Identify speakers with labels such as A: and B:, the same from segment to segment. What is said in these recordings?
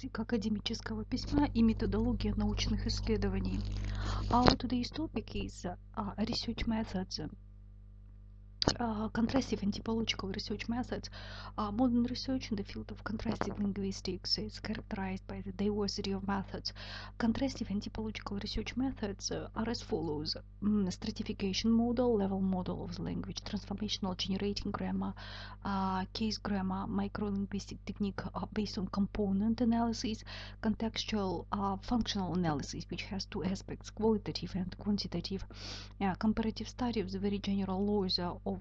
A: академического письма и методология научных исследований. Our today's topic is research methods. Contrastive and typological research methods. Modern research in the field of contrastive linguistics is characterized by the diversity of methods. Contrastive and typological research methods are as follows: stratification model, level model of the language, transformational generating grammar, case grammar, microlinguistic technique based on component analysis, contextual functional analysis, which has two aspects, qualitative and quantitative. Comparative study of the very general laws of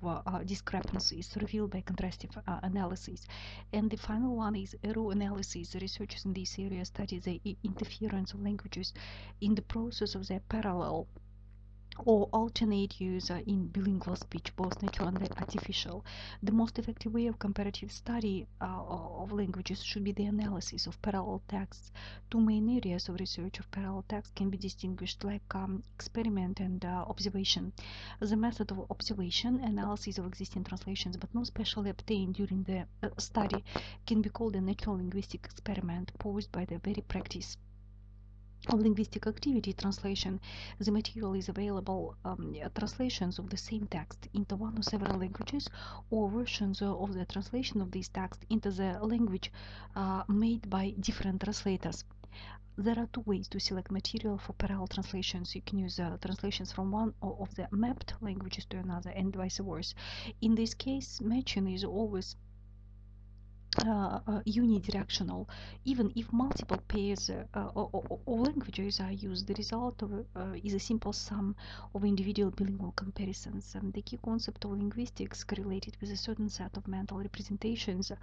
A: discrepancies revealed by contrastive analysis. And the final one is error analysis. The researchers in this area study the interference of languages in the process of their parallel or alternate use in bilingual speech, both natural and artificial. The most effective way of comparative study of languages should be the analysis of parallel texts. Two main areas of research of parallel text can be distinguished like experiment and observation. The method of observation, analysis of existing translations, but not specially obtained during the study, can be called a natural linguistic experiment posed by the very practice of linguistic activity translation. The material is available translations of the same text into one or several languages, or versions of the translation of this text into the language made by different translators. There are two ways to select material for parallel translations. You can use translations from one of the mapped languages to another, and vice versa. In this case, matching is always unidirectional. Even if multiple pairs of languages are used, the result is a simple sum of individual bilingual comparisons. The key concept of linguistics correlated with a certain set of mental representations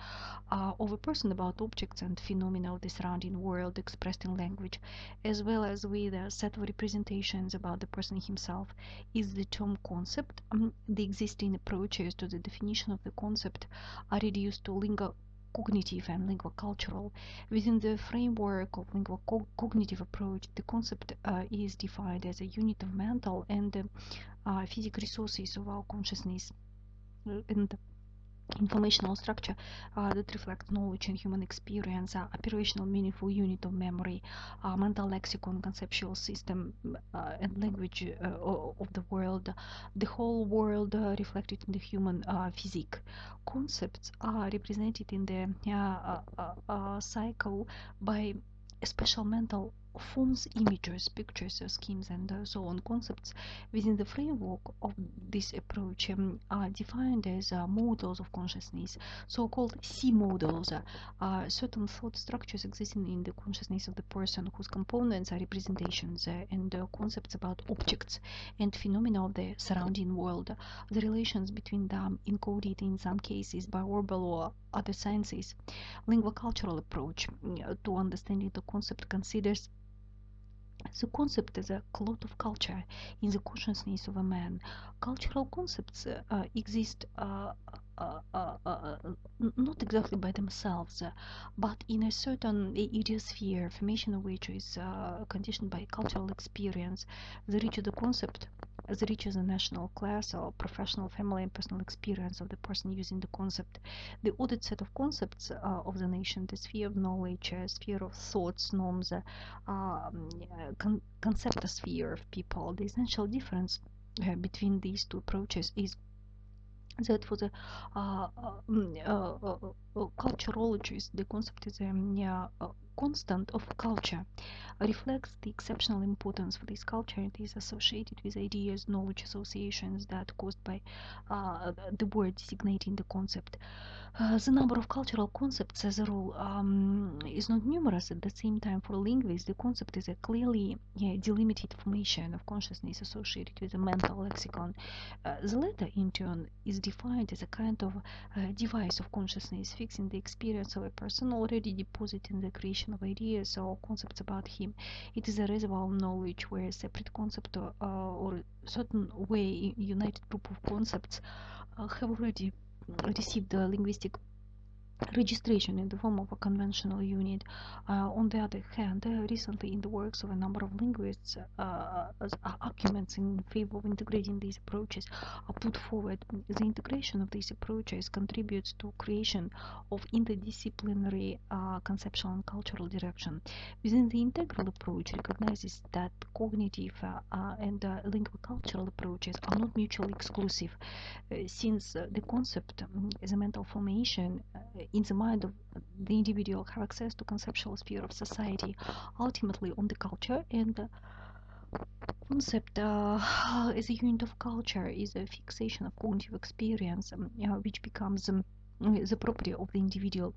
A: of a person about objects and phenomena of the surrounding world expressed in language, as well as with a set of representations about the person himself, is the term concept. The existing approaches to the definition of the concept are reduced to cognitive and lingua-cultural. Within the framework of lingua-cognitive approach, the concept is defined as a unit of mental and physical resources of our consciousness and informational structure that reflects knowledge and human experience, operational meaningful unit of memory, mental lexicon, conceptual system and language of the world, the whole world reflected in the human physique. Concepts are represented in the cycle by special mental forms, images, pictures, schemes, and so on. Concepts within the framework of this approach are defined as models of consciousness, so-called C models. Certain thought structures existing in the consciousness of the person whose components are representations and concepts about objects and phenomena of the surrounding world. The relations between them encoded in some cases by verbal or other sciences. Lingua-cultural approach to understanding the concept considers the concept as a cloth of culture in the consciousness of a man. Cultural concepts exist not exactly by themselves, but in a certain idiosphere, formation of which is conditioned by cultural experience. The richer the concept, the richer the national class or professional, family, and personal experience of the person using the concept. The audit set of concepts of the nation, the sphere of knowledge, sphere of thoughts, norms, conceptosphere of people. The essential difference between these two approaches is that for the culturologist, the concept is a constant of culture, reflects the exceptional importance for this culture. It is associated with ideas, knowledge, associations that caused by the word designating the concept. The number of cultural concepts, as a rule, is not numerous. At the same time, for linguists, the concept is a clearly delimited formation of consciousness associated with a mental lexicon. The latter, in turn, is defined as a kind of device of consciousness, fixing the experience of a person, already depositing the creation of ideas or concepts about him. It is a reservoir of knowledge where a separate concept or a certain way united group of concepts have already received the linguistic registration in the form of a conventional unit. On the other hand, recently in the works of a number of linguists, arguments in favor of integrating these approaches are put forward. The integration of these approaches contributes to creation of interdisciplinary conceptual and cultural direction. Within the integral approach recognizes that cognitive and linguocultural approaches are not mutually exclusive, since the concept as a mental formation in the mind of the individual have access to conceptual sphere of society, ultimately on the culture, and the concept as a unit of culture is a fixation of cognitive experience, which becomes the property of the individual.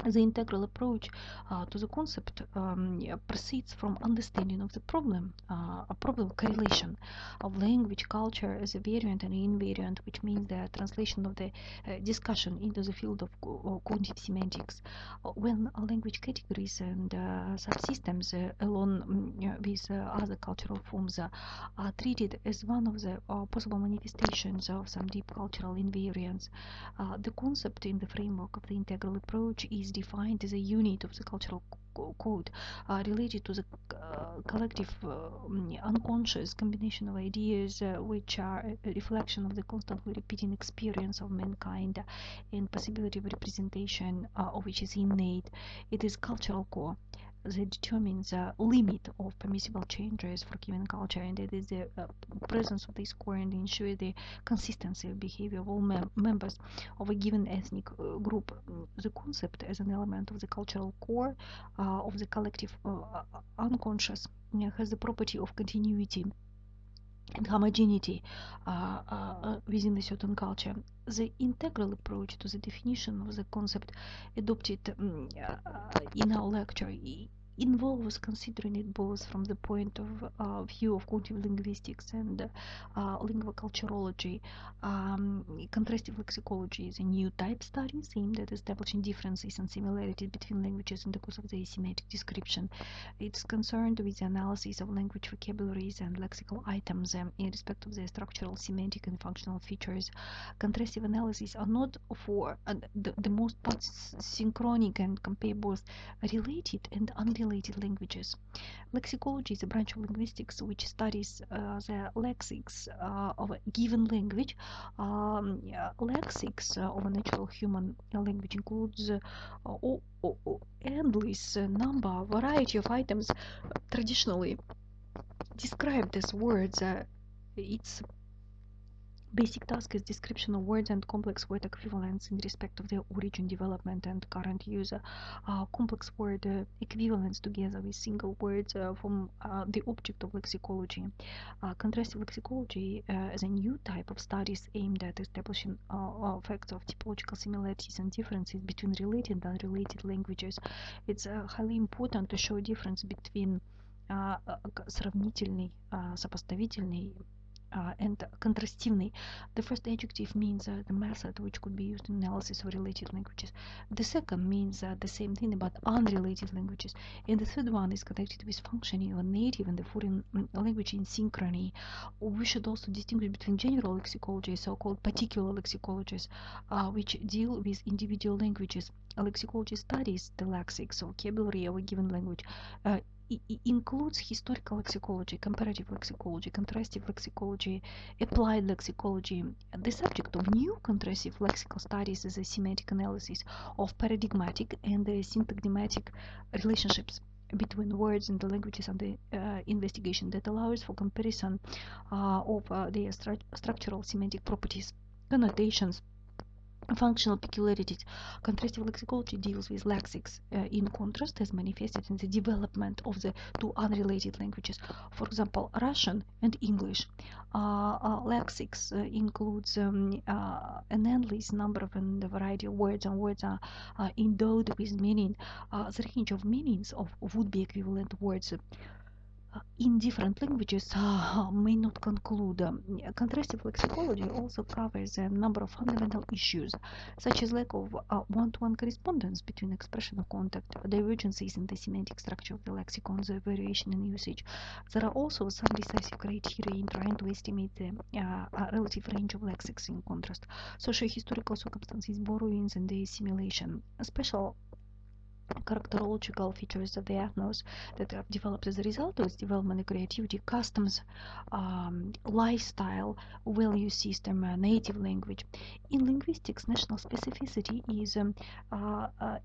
A: The integral approach to the concept proceeds from understanding of the problem, a problem correlation of language, culture as a variant and invariant, which means the translation of the discussion into the field of cognitive semantics. When language categories and subsystems, along with other cultural forms, are treated as one of the possible manifestations of some deep cultural invariance, the concept in the framework of the integral approach is defined as a unit of the cultural code related to the collective unconscious combination of ideas which are a reflection of the constantly repeating experience of mankind and possibility of representation of which is innate. It is cultural core that determines the limit of permissible changes for given culture, and it is the presence of this core and ensure the consistency of behavior of all members of a given ethnic group. The concept as an element of the cultural core of the collective unconscious has the property of continuity and homogeneity within a certain culture. The integral approach to the definition of the concept adopted in our lecture involves considering it both from the point of view of cognitive linguistics and linguoculturology. Contrastive lexicology is a new type study aimed at establishing differences and similarities between languages in the course of the semantic description. It's concerned with the analysis of language vocabularies and lexical items in respect of their structural, semantic, and functional features. Contrastive analyses are not for the most part synchronic and compare both related and unrelated languages. Lexicology is a branch of linguistics which studies the lexics of a given language. Lexics of a natural human language includes endless number, variety of items traditionally described as words. Its basic task is description of words and complex word equivalents in respect of their origin, development, and current use. Complex word equivalents together with single words form the object of lexicology. Contrastive lexicology is a new type of studies aimed at establishing facts of typological similarities and differences between related and unrelated languages. It's highly important to show a difference between сравнительный, сопоставительный, and contrastively. The first adjective means the method which could be used in analysis of related languages. The second means the same thing about unrelated languages. And the third one is connected with functioning of a native and the foreign language in synchrony. We should also distinguish between general lexicology, so-called particular lexicologies, which deal with individual languages. Lexicology studies the lexics or vocabulary of a given language. It includes historical lexicology, comparative lexicology, contrastive lexicology, applied lexicology. The subject of new contrastive lexical studies is a semantic analysis of paradigmatic and syntagmatic relationships between words in the languages under investigation that allows for comparison of their structural semantic properties, connotations, functional peculiarities. Contrastive lexicology deals with lexics in contrast as manifested in the development of the two unrelated languages. For example, Russian and English. Lexics includes an endless number of and a variety of words, and words are endowed with meaning. The range of meanings of would-be equivalent words in different languages may not conclude. Contrastive lexicology also covers a number of fundamental issues, such as lack of one-to-one correspondence between expression of contact, divergences in the semantic structure of the lexicons, variation in usage. There are also some decisive criteria in trying to estimate the relative range of lexics in contrast, socio-historical circumstances, borrowings, and the assimilation. Special characterological features of the ethnos that have developed as a result of its development, creativity, customs, lifestyle, value system, native language. In linguistics, national specificity is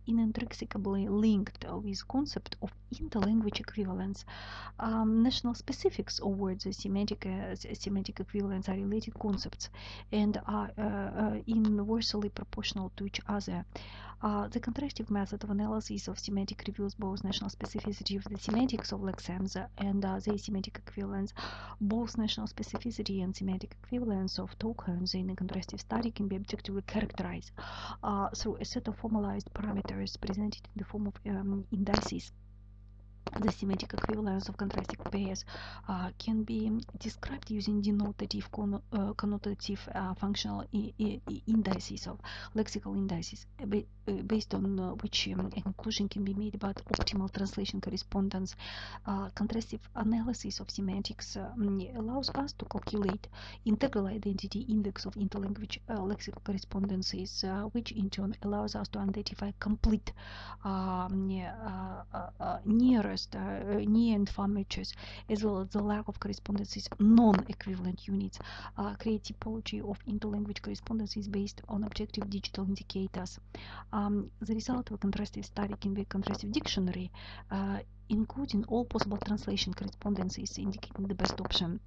A: inextricably linked with concept of interlanguage equivalence. National specifics or words semantic equivalents are related concepts and are inversely proportional to each other. The contrastive method of analysis of semantic reveals both national specificity of the semantics of lexemes and their semantic equivalents. Both national specificity and semantic equivalence of tokens in a contrastive study can be objectively characterized through a set of formalized parameters presented in the form of indices. The semantic equivalence of contrasting pairs can be described using denotative, connotative, functional indices of lexical indices, based on which a conclusion can be made about optimal translation correspondence. Contrastive analysis of semantics allows us to calculate integral identity index of interlanguage lexical correspondences, which in turn allows us to identify complete nearest near and far matches, as well as the lack of correspondences, non-equivalent units. Create typology of interlanguage correspondences based on objective digital indicators. The result of a contrastive study can be a contrastive dictionary, including all possible translation correspondences, indicating the best option.